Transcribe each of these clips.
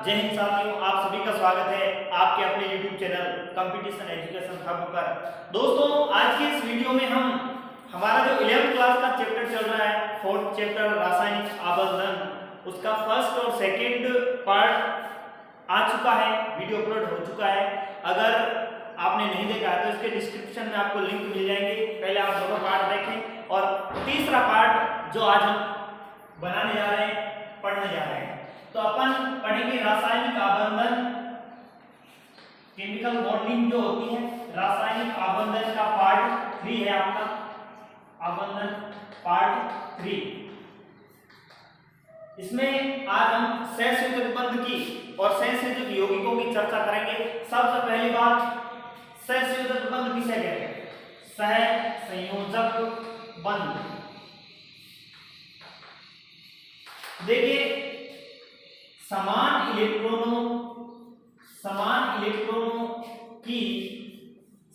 जय हिंद साथियों, आप सभी का स्वागत है आपके अपने YouTube channel competition education hub पर। दोस्तों, आज की इस वीडियो में हम हमारा जो 11th क्लास का चैप्टर चल रहा है, 4th चैप्टर रासायनिक आवर्धन, उसका फर्स्ट और सेकंड पार्ट आ चुका है, वीडियो अपलोड हो चुका है। अगर आपने नहीं देखा है तो इसके डिस्क्रिप्शन में आपको लिंक मिल जाएंगे, पहले आप दोनों पार्ट देखें। और तीसरा पार्ट जो आज हम बनाने जा रहे हैं, पढ़ने जा रहे हैं, तो अपन पढ़ेंगे रासायनिक आबंधन, केमिकल बॉन्डिंग जो होती है। रासायनिक आबंधन का पार्ट 3 है आपका, आबंधन पार्ट 3। इसमें आज हम सहसंयोजक बंध की और सहसंयोजक यौगिकों की चर्चा करेंगे। सबसे पहली बात, सहसंयोजक बंध किसे कहते हैं? सहसंयोजक बंध देखिए, समान इलेक्ट्रॉनों की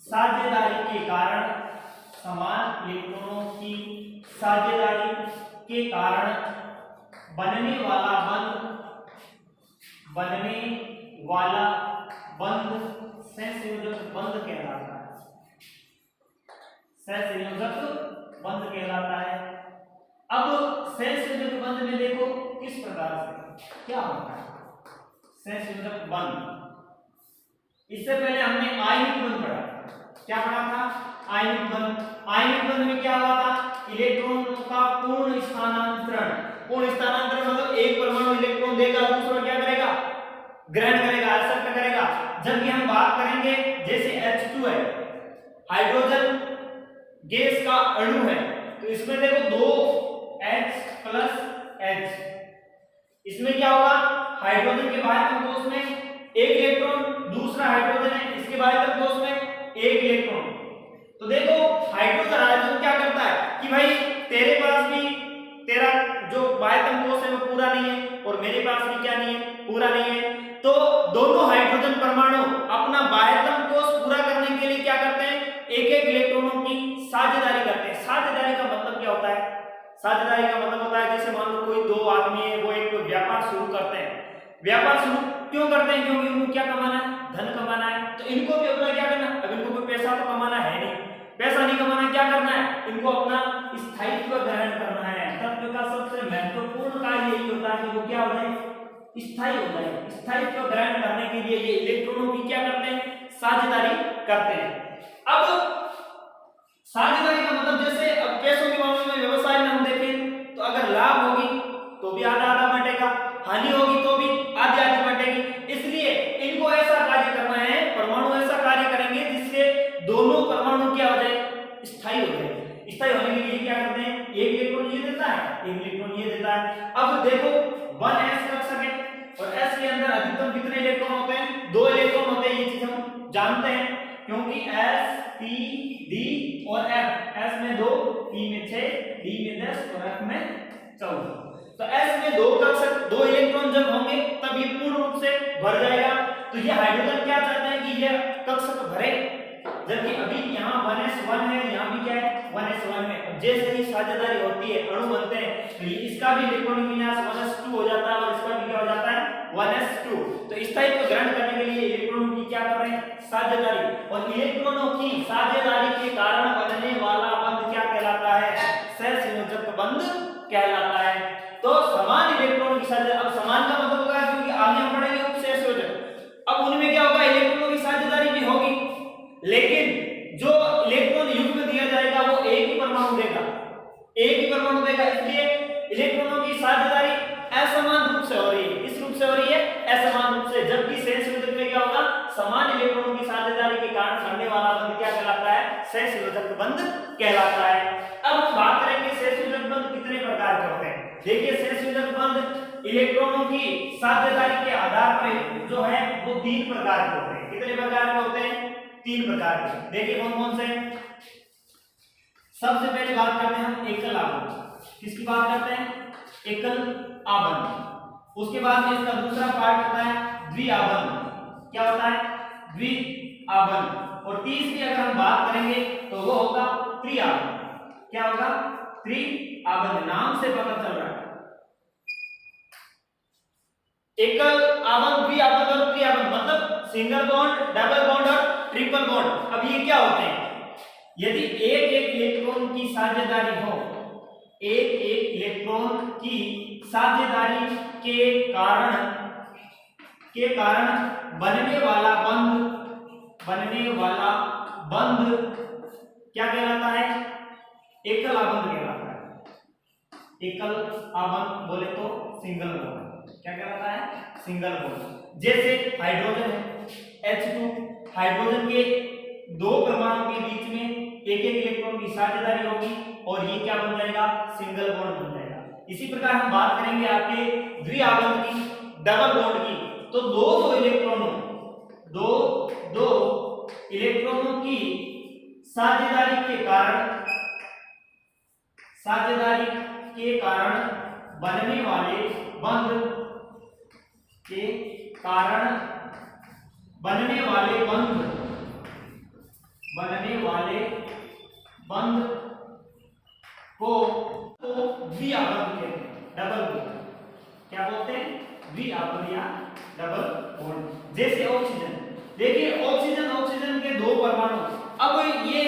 साझेदारी के कारण, समान इलेक्ट्रॉनों की साझेदारी के कारण बनने वाला बंध सहसंयोजक बंध कहलाता है। सहसंयोजक बंध कहलाता है। अब सहसंयोजक बंध में देखो किस प्रकार से क्या होता है सहसंयोजक बंध। इससे पहले हमने आयनिक बंध पढ़ा, क्या पढ़ा था? आयनिक बंध। आयनिक बंध में क्या हुआ था? इलेक्ट्रॉन का पूर्ण स्थानांतरण। पूर्ण स्थानांतरण मतलब एक परमाणु इलेक्ट्रॉन देगा, दूसरा क्या करेगा? ग्रहण करेगा, एक्सेप्ट करेगा। जबकि हम बात करेंगे जैसे H2 है, हाइड्रोजन गैस का अणु है, तो इसमें देखो 2H प्लस H। इसमें क्या होगा? हाइड्रोजन के बाह्य कोश में एक इलेक्ट्रॉन, दूसरा हाइड्रोजन है, इसके बाह्य कोश में एक इलेक्ट्रॉन। तो देखो हाइड्रोजन क्या करता है कि भाई तेरे पास भी तेरा जो बाह्य कोश है वो पूरा नहीं है और मेरे पास भी क्या नहीं है, पूरा नहीं है। तो दोनों हाइड्रोजन परमाणु अपना बाह्यतम कोश पूरा करने के लिए क्या करते हैं? एक एक इलेक्ट्रॉनों की साझेदारी करते हैं। साझेदारी का मतलब क्या होता है? साझेदारी का मतलब होता है जैसे मान लो कोई दो आदमी है, वो एक व्यापार शुरू करते हैं। व्यापार शुरू क्यों करते हैं? क्योंकि उनको क्या कमाना है? धन कमाना है। तो इनको भी अपना क्या करना है? अब इनको कोई पैसा तो कमाना है नहीं, पैसा नहीं कमाना, क्या करना है? इनको अपना स्थायित्व ग्रहण करना है। तत्व का सबसे महत्वपूर्ण कार्य यही होता है कि वो क्या हो जाए? स्थायी हो जाए। स्थायित्व ग्रहण करने के लिए ये इलेक्ट्रॉनों की क्या करते हैं? साझेदारी करते हैं। अब साझेदारी का मतलब जैसे अब पैसों के मामले में व्यवसाय में हम देखें तो अगर लाभ होगी तो भी आधा आधा बटेगा, हानि होगी तो भी आधी आधी बटेगी। इसलिए इनको ऐसा कार्य करना है, परमाणु ऐसा कार्य करेंगे जिससे दोनों परमाणु क्या हो जाए? स्थायी हो जाए। स्थायी होने के लिए क्या करते हैं? एक इलेक्ट्रॉन ये देता है, एक इलेक्ट्रॉन ये देता है। अब देखो 1s कक्षक है और s के अंदर अधिकतम कितने इलेक्ट्रॉन होते हैं? 2 इलेक्ट्रॉन होते हैं। ये चीज हम जानते हैं क्योंकि s p d और f, s में 2, p में 6, d में 10 और f में 14। तो s में 2 कक्षक, 2 इलेक्ट्रॉन जब होंगे तब ये पूर्ण रूप से भर जाएगा। तो ये हाइड्रोजन क्या चाहते हैं कि ये कक्षक भरे, जबकि अभी यहाँ 1s1 है, यहाँ भी क्या है? 1s1 है। जैसे ही साझेदारी होती है, अणु बनते हैं, तो ये इसका भी इलेक्ट्रॉनिक विन्यास 1s2 हो जाता है और इसका भी क्या हो जाता है? 1s2। तो स्थायित्व ग्रहण करने के लिए इलेक्ट्रॉनों की क्या कर रहे हैं? साझेदारी। और इलेक्ट्रॉनों की साझेदारी के कारण बनने वाला बंध क्या कहलाता है? सहसंयोजक बंध कहलाता है। तो समान इलेक्ट्रॉन की साझेदारी, अब समान का मतलब होगा क्योंकि आगे हम पढ़ेंगे उपसहसंयोजक, अब उनमें क्या होगा? इलेक्ट्रॉनों की साझेदारी भी होगी, लेकिन जो इलेक्ट्रॉन युग्म दिया जाएगा वो एक ही परमाणु देगा, एक ही परमाणु देगा। इसलिए इलेक्ट्रॉनों की साझेदारी असमान रूप से हो रही है। किस रूप से हो रही है? असमान रूप से। जबकि सहसंयोजक में क्या होगा? समान इलेक्ट्रॉनों की साझेदारी के कारण बनने वाला बंध क्या कहलाता है? सहसंयोजक बंध कहलाता है। अब हम बात करेंगे सहसंयोजक बंध कितने प्रकार के होते हैं। देखिए, सहसंयोजक बंध इलेक्ट्रॉनों की साझेदारी के आधार पर जो है वो 3 प्रकार के होते हैं। कितने प्रकार के होते हैं? 3 प्रकार के। देखिए कौन कौन से? सबसे पहले बात करते हैं हम एकल आबंध। किसकी बात करते हैं? एकल आबंध। उसके बाद में इसका दूसरा पार्ट होता है द्विआबंध। क्या होता है? द्विआबंध। और तीसरी अगर हम बात करेंगे तो वो होगा त्रिआबंध। क्या होगा? त्रिआबंध। नाम से पता चल रहा है एकल आबंध, द्विआबंध और त्रिआबंध, मतलब सिंगल बॉन्ड, डबल बॉन्ड और ट्रिपल बॉन्ड। अब ये क्या होते हैं? यदि एक एक इलेक्ट्रॉन की साझेदारी हो, एक एक इलेक्ट्रॉन की साझेदारी के कारण बनने वाला बंध क्या कहलाता है? एकल आबंध कहलाता है। एकल आबंध बोले तो सिंगल बॉन्ड। क्या कहलाता है? Single bond. जैसे हाइड्रोजन है H2, हाइड्रोजन के दो परमाणु के बीच में एक एक इलेक्ट्रॉन की साझेदारी होगी और ये क्या बन जाएगा? सिंगल बॉन्ड बन जाएगा। इसी प्रकार हम बात करेंगे आपके द्विआबंध की, डबल बॉन्ड की। तो दो इलेक्ट्रॉनों की साझेदारी के कारण बनने वाले बंध को द्विआबंध कहते हैं, डबल बॉन्ड। क्या बोलते हैं? द्विआबंध या डबल बॉन्ड। जैसे ऑक्सीजन, देखिए ऑक्सीजन के दो परमाणु, अब ये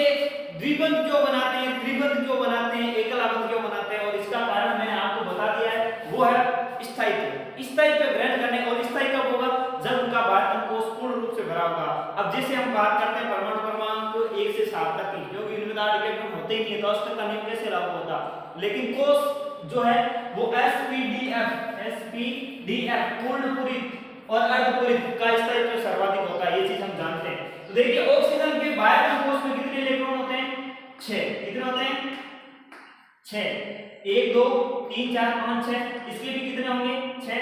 द्विबंध क्यों बनाते हैं, त्रिबंध क्यों बनाते हैं, एकल आबंध क्यों बनाते हैं? और इसका कारण मैंने आपको बता दिया है, वो है स्थायित्व ग्रहण करने। और स्थायी कब होगा? जब उनका बाध्यता कोष पूर्ण रूप से भरा होगा। अब जैसे हम बात करते हैं परमाणु क्रमांक 1 से 7 तक की, क्योंकि इनमें तो 8 इलेक्ट्रॉन होते ही नहीं है, तो अष्टक का नियम कैसे लागू होता? लेकिन कोष जो है वो sp_d_f पूर्ण पूरित और अर्धपूरित का स्थायित्व सर्वाधिक होता है, ये चीज हम जानते हैं। तो देखिए ऑक्सीजन के बाह्य कोष में कितने इलेक्ट्रॉन होते हैं? 6। कितने होते हैं? 6। 1 2 3 4 5 6। इसके भी कितने होंगे? 6।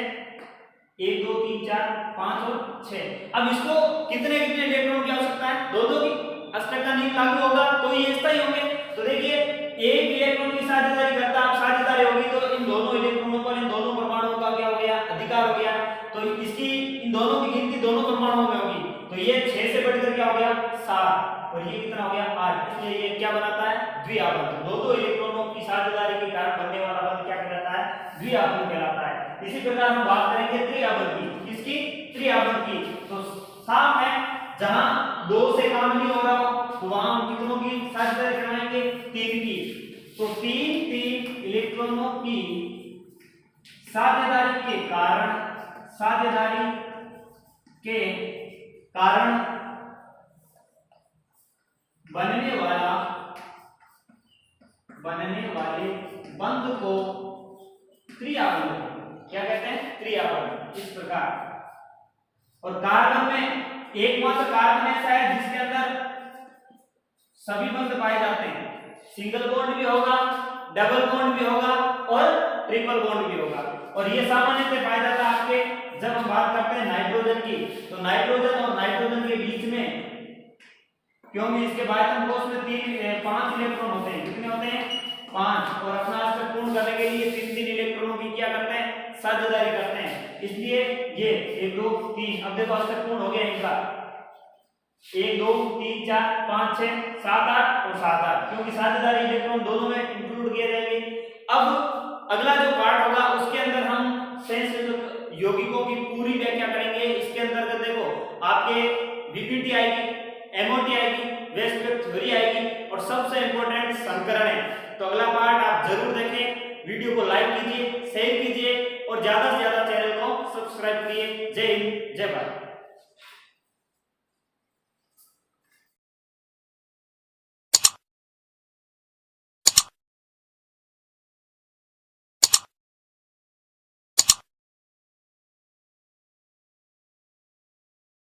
1 2 3 4 5 और 6। अब इसको कितने इलेक्ट्रॉन की आवश्यकता है? दो की। अष्टक का नियम लागू होगा तो ये स्थायी होंगे। तो देखिए एक इलेक्ट्रॉन की साझेदारी करता, अब साझेदारी होगी तो इन दोनों इलेक्ट्रॉनों पर, इन दोनों परमाणुओं का क्या हो गया? अधिकार हो गया। तो इसकी इन दोनों की गिनती दोनों परमाणुओं में होगी। तो ये 6 से बढ़कर क्या हो गया? 7। और ये कितना हो गया? 8। इसलिए ये क्या बनाता है? द्विआबंध। दो दो की साझेदारी के कारण बनने वाला बंध क्या कहलाता है? द्विआबंध कहलाता है। इसी प्रकार हम बात करेंगे त्रिआबंध की। किसकी? त्रिआबंध की। तो साफ है, जहां 2 से काम नहीं हो रहा हो तो वहां हम कितनों की साझेदारी करवाएंगे? 3 की। तो 3 इलेक्ट्रॉनों की साझेदारी के कारण बनने वाले बंध को त्रिआबंध, क्या कहते हैं? त्रिआबंध। इस प्रकार। और कार्बन में एकमात्र कार्बन ऐसा है जिसके अंदर सभी बंध पाए जाते हैं। सिंगल बॉन्ड भी होगा, डबल बॉन्ड भी होगा और ट्रिपल बॉन्ड भी होगा। और ये सामान्यतः पाया जाता है आपके, जब हम बात करते हैं नाइट्रोजन की, तो नाइट्रोजन और नाइट्रोजन के बीच में, क्योंकि इसके बाध्यता कोष में 5 इलेक्ट्रॉन होते हैं। कितने होते हैं? 5। और अपना अष्टक पूर्ण करने के लिए 3 इलेक्ट्रॉनों की क्या करते हैं? साझेदारी करते हैं। इसलिए ये 1 2 3, अब देखो अष्टक पूर्ण हो गया इनका। 1 2 3 4 5 6 7 8 और 7 8, क्योंकि साझेदारी इलेक्ट्रॉन दोनों में इंक्लूड किए जाएंगे। अब अगला जो पार्ट होगा उसके अंदर हम संश्लेषक यौगिकों की पूरी व्याख्या करेंगे। इसके अंतर्गत देखो आपके बीपीटी आएगी, एमओटी आएगी, वेस्ट थ्योरी आएगी और सबसे इंपॉर्टेंट संकरण है। तो अगला पार्ट आप जरूर देखें। वीडियो को लाइक कीजिए, शेयर कीजिए और ज्यादा